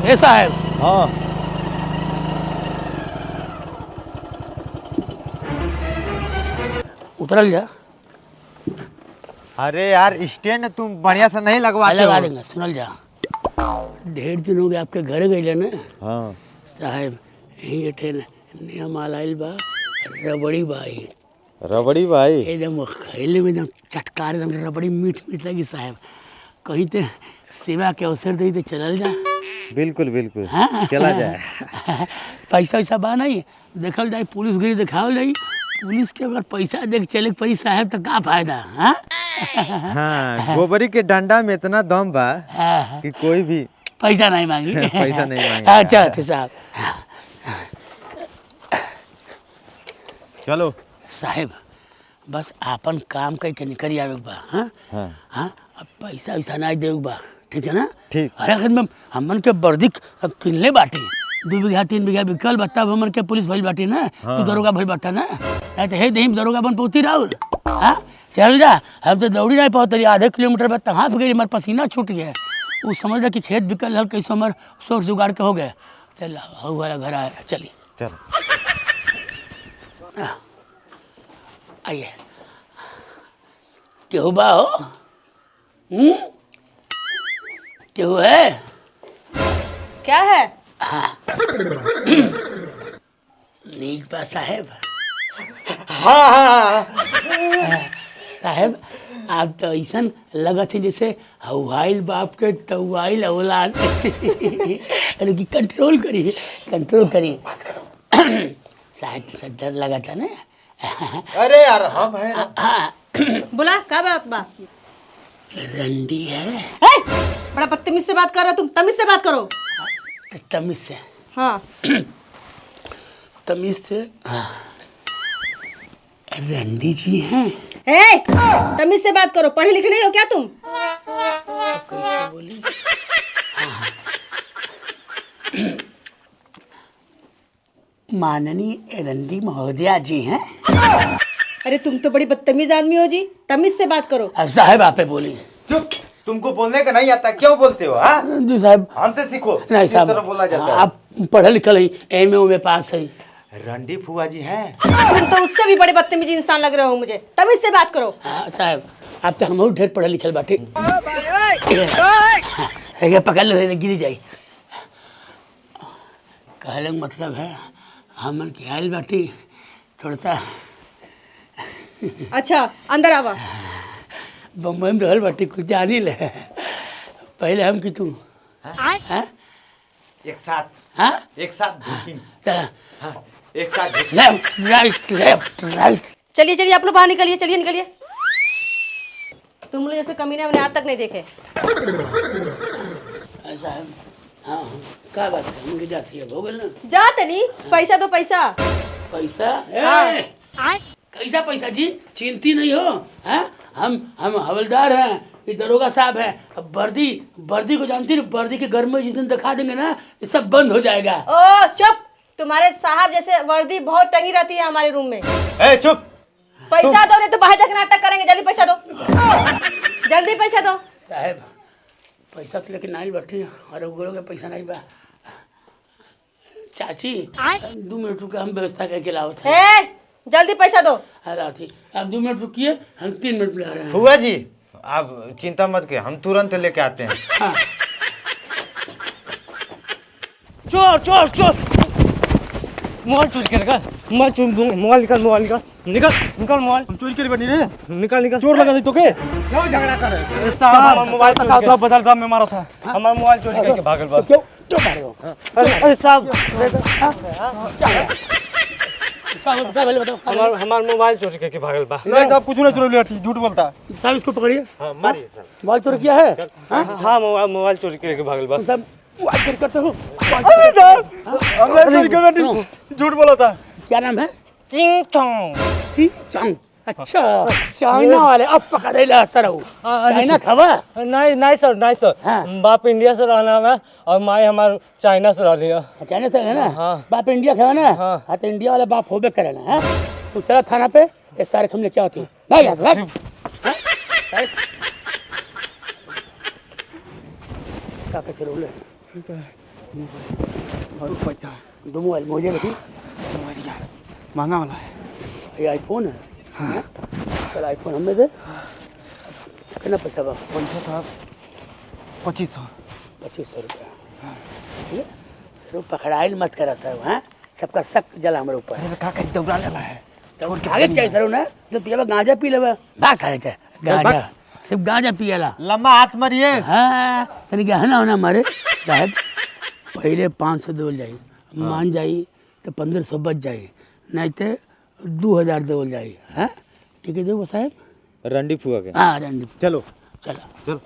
ए साहब। हाँ उतरल जा। अरे यार स्टैंड तुम बढ़िया से नहीं लगवाते लगा हो। देंगे, सुनल जा। ढेर दिन हो गए आपके घर गए ना हाँ साहब। यही ट्रेन नया माल आइल बा, रबड़ी बाई रबड़ी भाई। एकदम खैले में एकदम चटकार, एकदम रबड़ी मीठ मीठ लगी साहब। कहीं तो सेवा के अवसर दे तो चलल जा। बिल्कुल बिल्कुल हाँ? चला जाए। पैसा वैसा बा नहीं, देखल जाए पुलिस गिरी दिखावल जाई। पुलिस के अगर पैसा देख चले परी साहब तो का फायदा। हाँ हाँ गोबरी के डंडा में इतना दम बा कि कोई भी पैसा नहीं मांगी। पैसा नहीं मांगे। अच्छा साहब। चलो साहब बस आपन काम कई के निकल आवे बा। हाँ हाँ हाँ, अब पैसा वैसा नहीं देव बा, ठीक है ना? ठीक। अरे अगर मैं हमन के वर्दी किनले बाटे 2 बीघा 3 बीघा बिकल बा, तब हमन के पुलिस भइल बाटे ना। हाँ। तू दरोगा भइल बाटा ना, नहीं तो हे दही दरोगा बन पहुंची राउर। हाँ चल जा, हम तो दौड़ी नहीं पहुँचली, आधे किलोमीटर बाद तहाँ पे गई, हमारे पसीना छूट गया। वो समझ रहा कि खेत बिकल हल कैसे हमारे सोर्स जुगाड़ के हो गए। चल हऊ वाला घर आया, चली चलो। आइए। केहू बा हो? केहू है? क्या है? नीक बा साहेब। हाँ हाँ साहेब आप तो ऐसा लगत है जैसे हवाइल बाप के तवाइल औलाद। अरे कि कंट्रोल करिए, कंट्रोल करिए। साहेब डर लगा था ना। अरे यार हम है ना। बोला क्या बात बा? रंडी है। ए, बड़ा बदतमीज से बात कर रहा, तुम तमीज से बात करो। तमीज से? हाँ तमीज से। हाँ रंडी जी हैं। ए, तमीज से बात करो, पढ़े लिखे नहीं हो क्या तुम? तो कैसे बोली? माननीय रंडी महोदया जी हैं। अरे तुम तो बड़ी बदतमीज आदमी हो जी, तमीज से बात करो। अब साहब आपे बोली। चुप, तुमको बोलने का नहीं आता, क्यों बोलते हो? हाँ जी साहब। हमसे सीखो नहीं किस साहब, तरह बोला जाता है। आप पढ़े लिखल हैं, एमए में पास है। रंडी फुआ जी हैं। तुम तो उससे भी बड़े बदतमीज इंसान लग रहे हो मुझे, तमीज से बात करो। हाँ साहब आप तो हम ढेर पढ़े लिखल बाटे। पकड़ लो, गिरी जाई। कहले मतलब है हमन के आयल बाटी थोड़ा सा। अच्छा अंदर आवा। बम्बई में रहल बाटी, कुछ जानी ले। पहले हम कि तू हाँ एक साथ। हाँ एक साथ बुकिंग। चला हाँ एक साथ। Left right left right. चलिए चलिए आप लोग बाहर निकलिए, चलिए निकलिए। तुम लोग जैसे कमीने हमने आज तक नहीं देखे। ऐसा है। हाँ क्या बात है, हम जाती है भोगल ना। जा तनी, पैसा दो पैसा। पैसा? हाँ। कैसा पैसा जी? चिंती नहीं हो। हाँ हम हवलदार हैं, ये दरोगा साहब है। अब वर्दी को जानती है, वर्दी के घर में जिस दिन दिखा देंगे ना ये सब बंद हो जाएगा। ओ चुप, तुम्हारे साहब जैसे वर्दी बहुत टंगी रहती है हमारे रूम में। ए चुप। पैसा दो नहीं तो बाहर जाकर नाटक करेंगे। जल्दी पैसा दो, जल्दी पैसा दो। साहब पैसा तो लेकिन नहीं बैठी और गोलों के पैसा नहीं बा। चाची 2 मिनट रुके, हम व्यवस्था करके लावत हैं। ए, जल्दी पैसा दो। थी आप 2 मिनट रुकिए, हम 3 मिनट में आ रहे हैं। फुआ जी आप चिंता मत के, हम तुरंत लेके आते हैं। हाँ। चोर चोर चोर, मोबाइल चोरी करेगा। मोबाइल निकाल, मोबाइल निकाल, निकाल निकाल मोबाइल। हम चोरी करे बनी रे। निकाल निकाल। चोर लगा दी तो के क्यों झगड़ा कर रहे? साहब हमारा मोबाइल का था बदल दाम में मारा था। हमारा मोबाइल चोरी करके भागल बा। क्यों क्यों मारे हो? अरे साहब क्या बोले बताओ। हमारा मोबाइल चोरी करके भागल बा। नहीं साहब कुछ नहीं चोरी लिया, झूठ बोलता। साहब इसको पकड़िए। हाँ मारिए साहब। मोबाइल चोरी किया है? हाँ मोबाइल चोरी करके भागल बा। साहब मोबाइल चोरी करते हो? अरे साहब हमने चोरी कर दी, झूठ बोला था। क्या नाम है? चिंग चोंग। चंग। अच्छा चाइना वाले अब पकड़े ला सर। चाइना खवा? नहीं नहीं सर, नहीं सर। हाँ। बाप इंडिया से रहना है और माई हमारे चाइना से रह लिया। चाइना से है ना? हाँ। बाप इंडिया खवा ना? हाँ। हाँ तो इंडिया वाला बाप होबे करे ना। हाँ तो चला थाना पे, ये सारे हम लेके आते हैं। नहीं यार साहब क्या कहते रोले और पैसा दो मोबाइल मुझे रखी मोबाइल यार महंगा वाला है। ये आईफोन है। हाँ चल आईफोन हमें दे। कितना पैसा बा? पैसा साहब 2500। 2500 रुपया। ठीक है सर पकड़ाइल मत करा सर। हाँ सबका शक जला हमारे ऊपर। अरे का कहीं दौड़ा लेला है तो कागज चाहिए सर ना जो पिया गांजा पी लेवा बात सारे थे गांजा सिर्फ गांजा पियला। लम्बा हाथ मारिए। हाँ तनी गहना होना हमारे साहब पहले 500 देवल जाई मान जाई तो 1500 बच जाई नहीं तो 2000 देवल जाई। हाँ ठीक है देखो साहब रंडी फुआ के। हाँ रंडी चलो चलो चलो।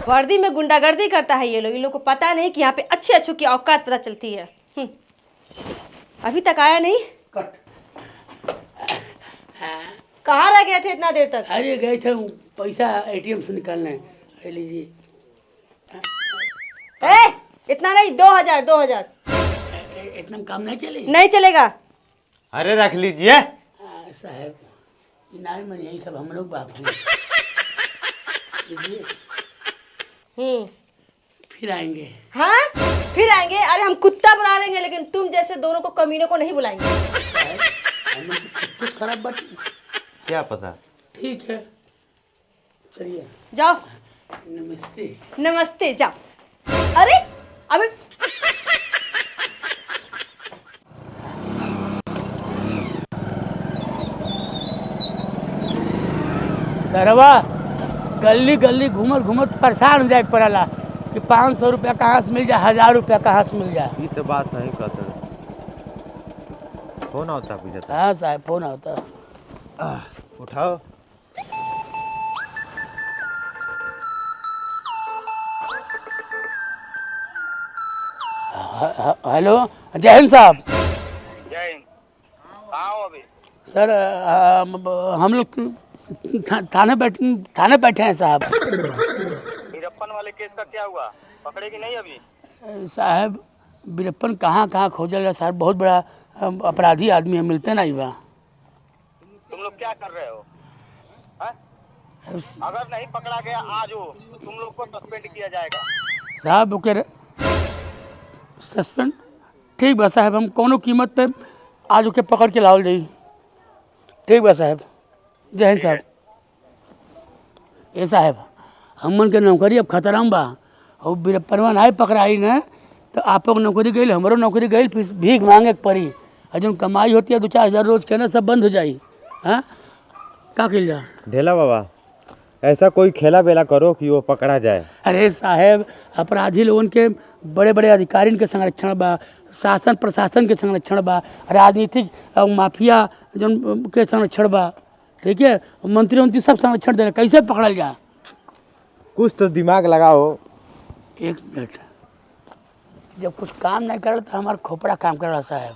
वर्दी में गुंडागर्दी करता है ये लोग। इन लोग को पता नहीं कि यहाँ पे अच्छे अच्छों की औकात पता चलती है। अभी तक आया नहीं। कट। कहाँ रह गए थे इतना देर तक? अरे गए थे पैसा एटीएम से निकालने। ले लीजिए। इतना नहीं 2000 2000 इतना काम नहीं चले। नहीं चलेगा। अरे रख लीजिए साहब नाई मन यही सब हम लोग बाप हैं। लीजिए फिर आएंगे। हाँ फिर आएंगे। अरे हम कुत्ता बुला लेंगे लेकिन तुम जैसे दोनों को कमीनों को नहीं बुलाएंगे। कुछ खराब बात क्या पता। ठीक है चलिए जाओ। नमस्ते। नमस्ते जाओ। अरे अभी सरवा गली गली घूमत घूमत परेशान हो जाए पड़ला कि 500 रुपया कहाँ से मिल जाए 1000 रुपया कहाँ से मिल जाए। ये तो बात सही कहते। फोन होता पीछे। हाँ साहब फोन आता। उठाओ। हेलो जय हिंद साहब। जय हिंद। कहाँ हो अभी? सर हम लोग थाने बैठे हैं साहब। वीरप्पन वाले केस का क्या हुआ? पकड़े कि नहीं अभी? साहब वीरप्पन कहाँ खोजल है साहब। बहुत बड़ा अपराधी आदमी है मिलते नहीं बा। तुम लोग क्या कर रहे हो? है? अगर नहीं पकड़ा गया आज हो तो तुम लोग को सस्पेंड किया जाएगा। साहब ओके सस्पेंड ठीक बा साहब। हम कोनो कीमत पे आज ओके पकड़ के लाओ जाई। ठीक बा साहब। जय हिंद साहब। ए साहब हमन के नौकरी अब खतरा में बा और वीरप्पनवा नहीं पकड़ाई न तो आप लोग नौकरी गई हमारो नौकरी गई फिर भीख मांगे के पड़ी और जो कमाई होती है 2-4 हज़ार रोज के ना सब बंद हो जाई। हाँ का किल जा ढेला बाबा ऐसा कोई खेला बेला करो कि वो पकड़ा जाए। अरे साहब अपराधी लोगन के बड़े बड़े अधिकारियों के संरक्षण बा शासन प्रशासन के संरक्षण बा राजनीतिक माफिया जो के संरक्षण बा। ठीक है मंत्री सब संरक्षण दे कैसे पकड़ल जा। कुछ तो दिमाग लगाओ। एक मिनट जब कुछ काम नहीं करल तो हमारा खोपड़ा काम कर रहा साहब।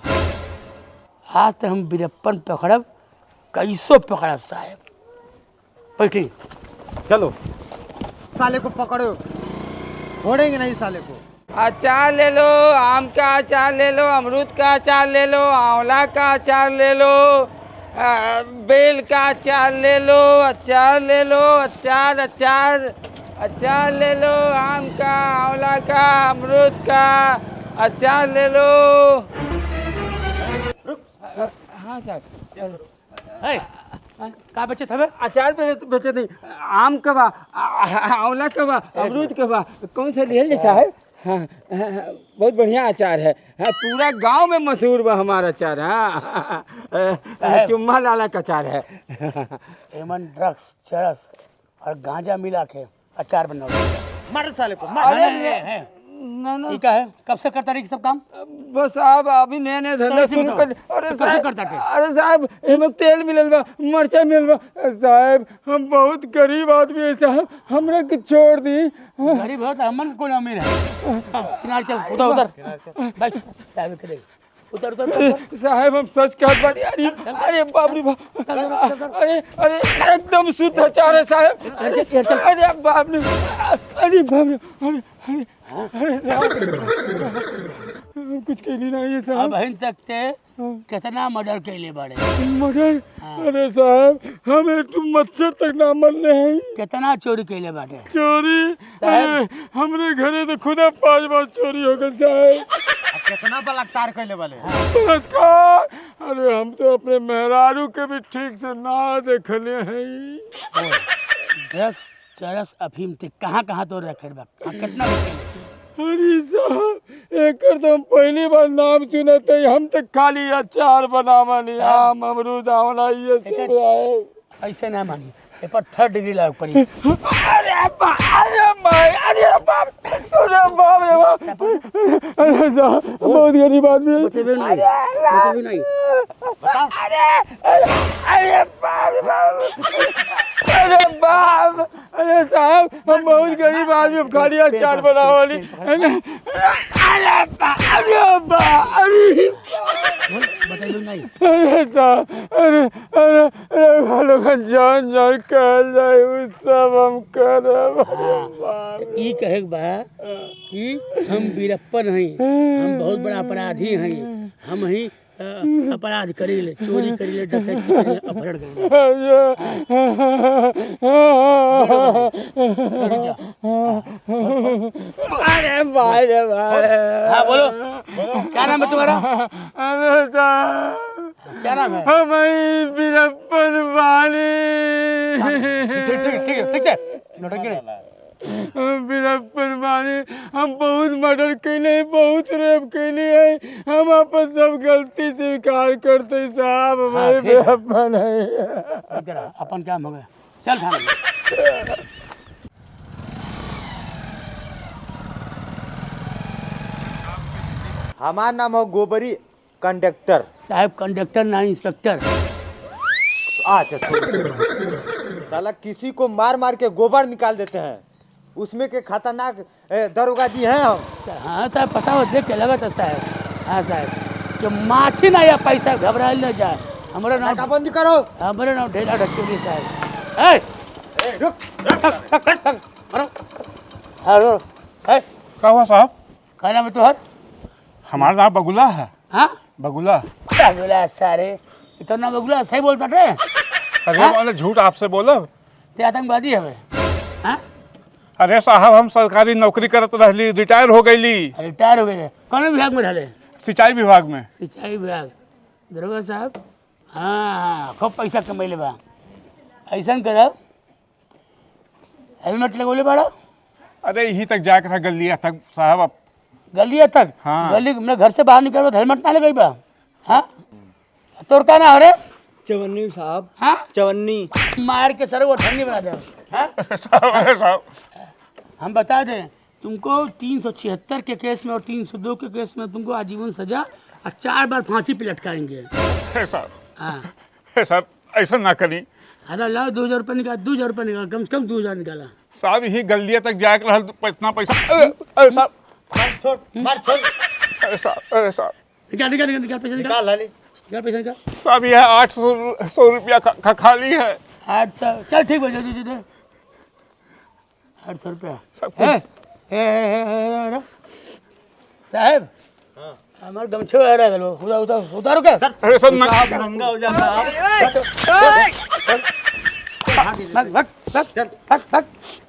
आज तो हम वीरप्पन पकड़ब कैसो पकड़ब साहब। बैठी चलो साले को पकड़ो। छोड़ेंगे नहीं साले को। अचार ले लो, आम का अचार ले लो, अमरूद का अचार ले लो, आंवला का अचार ले लो, बेल का अचार ले लो, अचार ले लो, अचार अचार अचार ले लो, आम का, आंवला का, अमरूद का अचार ले लो। हाँ साहब का बचे थे अचार बेचे नहीं। आम का बा, आंवला का बा, अमरूद का बा, कौन सा ले साहब? हाँ, बहुत बढ़िया अचार है। हाँ, पूरा गांव में मशहूर बा हमारा अचार। हाँ चुम्मा लाला का अचार है। एमन ड्रग्स चरस और गांजा मिला के अचार बनाओ। मार साले को। अरे ना ठीक है कब से करता रही सब काम? बस साहब अभी नए नए धंधा शुरू कर। अरे साहब अरे साहब एमें तेल मिलल बा, मरचा मिलल बा। साहब हम बहुत गरीब आदमी है साहब, हमरा के छोड़ दी। गरीब हो तो हमन कौन अमीर है। किनारे चल उधर बस साहब के उधर साहब हम सच कहत बानी। अरे बाप रे बाप। अरे एकदम शुद्ध अचार है साहब। अरे बाप रे अरे बाप रे अरे कुछ कहली नहीं है साहब। अब हिन तक ते कितना मर्डर कैले बाड़े? मगर अरे साहब हमें तुम मच्छर तक ना मरने हैं। कितना चोरी कैले बाटे? चोरी अरे हमरे घरे तो खुदा 5 बार चोरी हो गई साहब। कितना बलात्कार कैले वाले? बलात्कार अरे हम तो अपने मेहरारू के भी ठीक से ना देखले हैं। ड्रग्स चरस अफीम ते कहाँ कहाँ तो रखे बा? कितना रखे? अरे साहब एक तो हम पहली बार नाम सुने थे। हम तो खाली अचार बनावा नहीं आम अमरूद आंवला ये सब आए। ऐसे ना मानी ए पर 3rd डिग्री लाग पड़ी। अरे बाप अरे भाई अरे बाप अरे बाप रे बाप। अरे साहब बहुत गरीब आदमी है। बतेबे नहीं अरे बाप रे बाप अरे बाप अरे साहब हम बहुत गरीब आदमी हम खाली अचार बनावा वाली। अरे बाप अरे बाप अरे बतेबे नहीं। अरे साहब अरे अरे अरे लोग जान जान कर जाए वो सब हम करब। ई कहे बा कि हम वीरप्पन हई, हम बहुत बड़ा अपराधी हई, हम ही अपराध करीले, चोरी करीले, डकैती करीले, अपहरण करीले। अरे भाई रे भाई। हाँ बोलो क्या नाम है तुम्हारा? अरे साहब क्या नाम है? हम ही वीरप्पन वाली। ठीक है नौटंकी नहीं। हम वीरप्पन वाली हम बहुत मर्डर कैले बहुत रेप कैले है। हम अपन सब गलती स्वीकार करते साहब। हमारे वीरप्पन है। इधर अपन काम हो गया चल खाना। हमारा नाम हो गोबरी कंडक्टर। साहब कंडक्टर ना इंस्पेक्टर। अच्छा साला किसी को मार मार के गोबर निकाल देते हैं उसमें के खतरनाक दरोगा जी हैं हम। हाँ साहब पता हो देख के लगा था साहब। हाँ साहब कि माछी ना या पैसा घबराए न जाए। हमारा नाम नाकाबंदी करो। हमारा नाम ढेला ढक्चोली साहब। रुक हेलो क्या हुआ साहब? क्या नाम है तुहर? हमारा नाम बगुला है। हाँ बगुला। बगुला सारे इतना बगुला सही बोलता थे। अरे वाले झूठ आपसे बोला। ते आतंकवादी हवे। हाँ अरे साहब हम सरकारी नौकरी करत रहली रिटायर हो गईली। रिटायर हो गए कौन विभाग में रहले? सिंचाई विभाग में। सिंचाई विभाग दरोगा साहब। हाँ खूब पैसा कमैले बा। ऐसा करब हेलमेट लगोले बाड़ा? अरे यहीं तक जाकर रह गलिया तक साहब। अब गलिया तक? हाँ। गली में घर से बाहर निकल हेलमेट ना लगे बा? हाँ तोर का ना हो रे? चवन्नी साहब। हाँ चवन्नी मार के सर वो ठंडी बना दे। हाँ साहब हम बता दें तुमको 376 के केस में और 302 के केस में तुमको आजीवन सजा और 4 बार फांसी पे लटकाएंगे। साहब हाँ साहब ऐसा ना करी। अरे लाओ 2000 रुपये निकाल 2000 रुपये निकाल कम से कम 2000 निकाला। साहब यही गलिया तक जाकर रह इतना पैसा। अरे साहब अरे साहब निकाल निकाल निकाल पैसा निकाल निकाल पैसा निकाल। साहब यह 800 रुपया खाली है। 800 चल ठीक है जल्दी दे 800 रुपया। साहब हमारे गमछे आ रहा है उतारो क्या? अरे सब महंगा हो जाता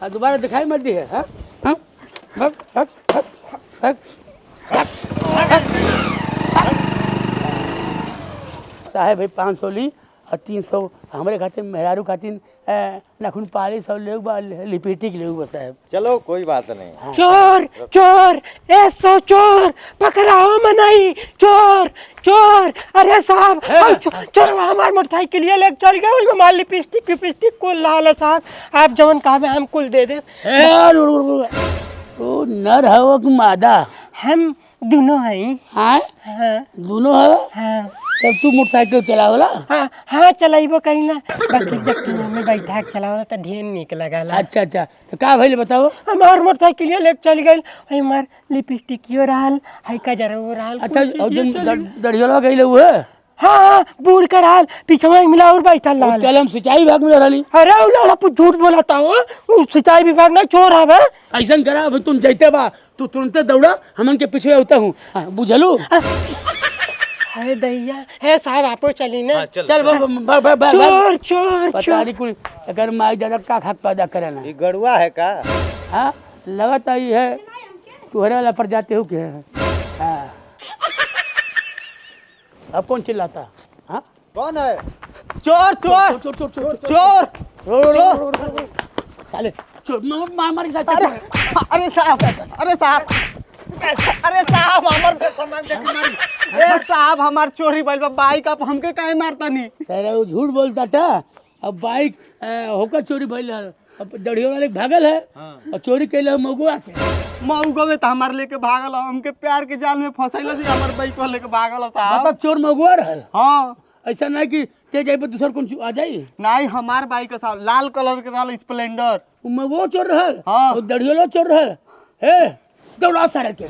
है। दोबारा दिखाई मत दी है। हाँ भग भग भग भग साहेब भाई 500 ली और 300 हमारे खाते मेहरारू खातिर नाखून पालिश और ले लिपस्टिक ले साहब। चलो कोई बात नहीं। चोर चोर ऐसो चोर पकड़ाओ मनाई चोर चोर। अरे साहब चोर हमारे मोटरसाइकिल ले चल गए उसमें माल लिपस्टिक को लाल है साहब। आप जवन कहा हम कुल दे दे। तो नर हवा कि मादा? हम दोनों हैं। हाँ दोनों है। हाँ तब तू मोटरसाइकिल चलावला? हाँ हाँ चलाइबो करी ना बाकी जब में बैठा के चलावला तो ढेर निक लगा। अच्छा अच्छा तो का भइल बताओ? हमार मोटरसाइकिल ले चल गई हमार लिपस्टिकियो रहल है का जरा वो रहल। अच्छा और जन दढ़ियोला गइले हुए हाँ बूढ़ कर हाल पीछे में मिला और बैठा लाल। कल हम सिंचाई विभाग में रहली। अरे उ लौड़ा कुछ झूठ बोलता हो, उ सिंचाई विभाग ना चोर हवे। ऐसा करा अब तुम जैते बा तू तुरंत दौड़ा हमन के पीछे होता हूँ। हाँ, बुझलू। अरे दैया है साहब आपो चली ना। चल चोर चोर चोर पता चोर। नहीं कुल अगर माई दादा का खाक पैदा करे ना। ये गड़ुआ है का? हाँ लगता ही है तुहरे वाला पर जाते हो क्या। हाँ अब कौन चिल्लाता? हाँ कौन है? चोर चोर चोर चोर चोर चोर। साले चोर मार के साथ। अरे साहब, अरे साहब, अरे साहब हमार सामान देख मारी। अरे साहब हमार चोरी भइल बा, बाइक आप हमके काहे मारता नहीं? सर वो झूठ बोलता था। अब बाइक होकर चोरी भइल है। अब दड़ियों वाले भागल है और चोरी कैले मगुआ के। मऊगो में तो हमार लेके भागल हो, हमके प्यार के जाल में फंसैलो जी, हमार बाइक को लेके भागल हो साहब। मतलब चोर मगुआ रहल। हाँ ऐसा नहीं कि ते जाए पर दूसर कौन आ जाई। नहीं हमार बाइक साहब लाल कलर के रहल स्प्लेंडर। वो मगुआ चोर रहल हाँ। और दड़ियों चोर रहल। हे दौड़ा सारे के।